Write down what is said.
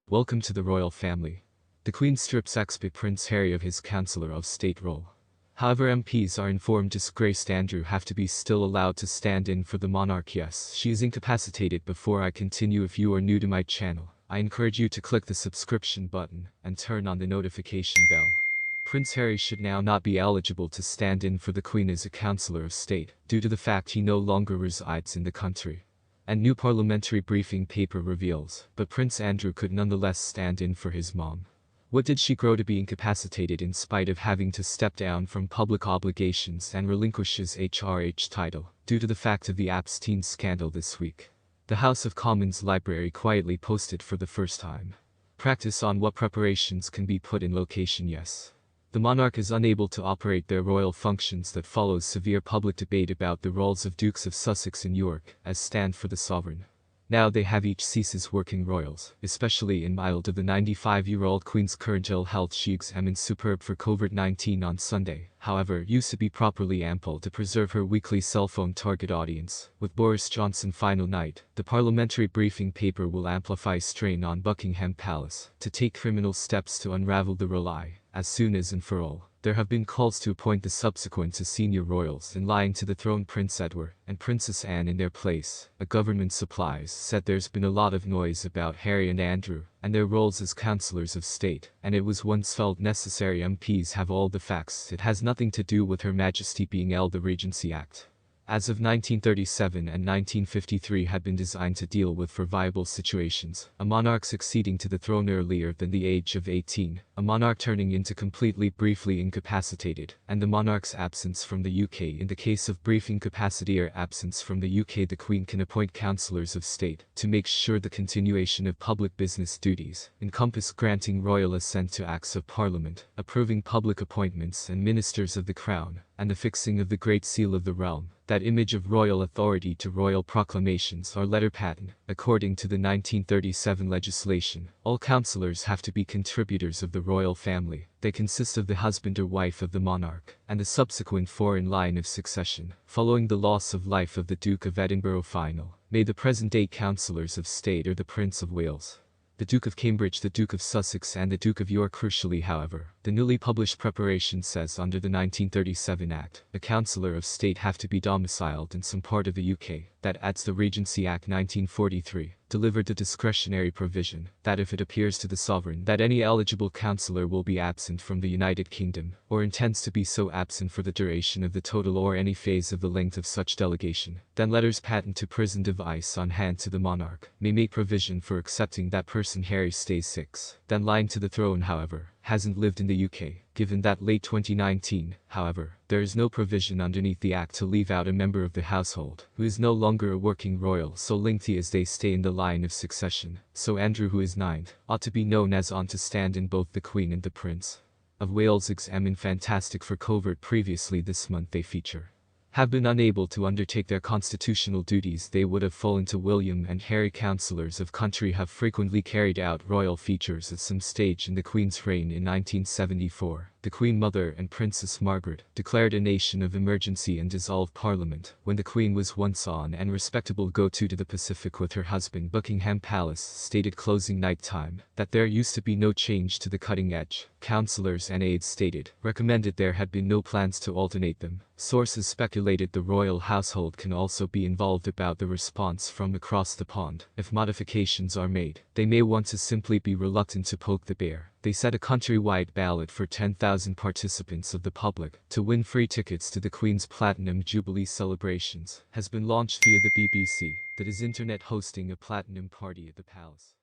Welcome to the royal family. The Queen strips ex Prince Harry of his Councillor of State role. However, MPs are informed disgraced Andrew have to be still allowed to stand in for the monarch. Yes, she is incapacitated. Before I continue, if you are new to my channel, I encourage you to click the subscription button and turn on the notification bell. Prince Harry should now not be eligible to stand in for the Queen as a Councillor of State, due to the fact he no longer resides in the country. And new parliamentary briefing paper reveals, but Prince Andrew could nonetheless stand in for his mom. What did she grow to be incapacitated in spite of having to step down from public obligations and relinquish his HRH title, due to the fact of the Epstein scandal this week? The House of Commons Library quietly posted for the first time. Practice on what preparations can be put in location. Yes. The monarch is unable to operate their royal functions that follows severe public debate about the roles of Dukes of Sussex and York, as stand for the sovereign. Now they have each ceases working royals, especially in mild of the 95-year-old Queen's current ill health. She examined superb for COVID-19 on Sunday, however, used to be properly ample to preserve her weekly cell phone target audience. With Boris Johnson final night, the parliamentary briefing paper will amplify strain on Buckingham Palace to take criminal steps to unravel the lie. As soon as and for all, there have been calls to appoint the subsequent to senior royals in line to the throne Prince Edward and Princess Anne in their place. A government supplies said there's been a lot of noise about Harry and Andrew and their roles as councillors of state, and it was once felt necessary MPs have all the facts. It has nothing to do with Her Majesty being held the Regency Act, as of 1937 and 1953 had been designed to deal with for viable situations, a monarch succeeding to the throne earlier than the age of 18, a monarch turning into completely briefly incapacitated, and the monarch's absence from the UK. In the case of brief incapacity or absence from the UK, the Queen can appoint councillors of state to make sure the continuation of public business duties encompass granting royal assent to acts of parliament, approving public appointments and ministers of the crown, and the fixing of the Great Seal of the realm. That image of royal authority to royal proclamations or letter patent. According to the 1937 legislation, all councillors have to be contributors of the royal family. They consist of the husband or wife of the monarch, and the subsequent four in line of succession. Following the loss of life of the Duke of Edinburgh final, may the present-day councillors of state are the Prince of Wales, the Duke of Cambridge, the Duke of Sussex and the Duke of York. Crucially, however, the newly published preparation says under the 1937 Act, a Councillor of State have to be domiciled in some part of the UK. That adds the Regency Act 1943, delivered the discretionary provision, that if it appears to the sovereign that any eligible councillor will be absent from the United Kingdom, or intends to be so absent for the duration of the total or any phase of the length of such delegation, then letters patent to prison device on hand to the monarch may make provision for accepting that person. Harry stays 6. Then line to the throne, however, hasn't lived in the UK. Given that late 2019, however, there is no provision underneath the Act to leave out a member of the household who is no longer a working royal so lengthy as they stay in the line of succession. So Andrew, who is 9, ought to be known as on to stand in both the Queen and the Prince of Wales. Examine Fantastic for covert. Previously this month they feature have been unable to undertake their constitutional duties they would have fallen to William and Harry. Councillors of country have frequently carried out royal features at some stage in the Queen's reign. In 1974, the Queen Mother and Princess Margaret declared a nation of emergency and dissolved Parliament when the Queen was once on and respectable go-to the Pacific with her husband. Buckingham Palace stated closing night time that there used to be no change to the cutting edge. Councillors and aides stated recommended there had been no plans to alternate them. Sources speculated the royal household can also be involved about the response from across the pond. If modifications are made, they may want to simply be reluctant to poke the bear. They set a countrywide ballot for 10,000 participants of the public to win free tickets to the Queen's Platinum Jubilee celebrations. Has been launched via the BBC, that is internet hosting a platinum party at the palace.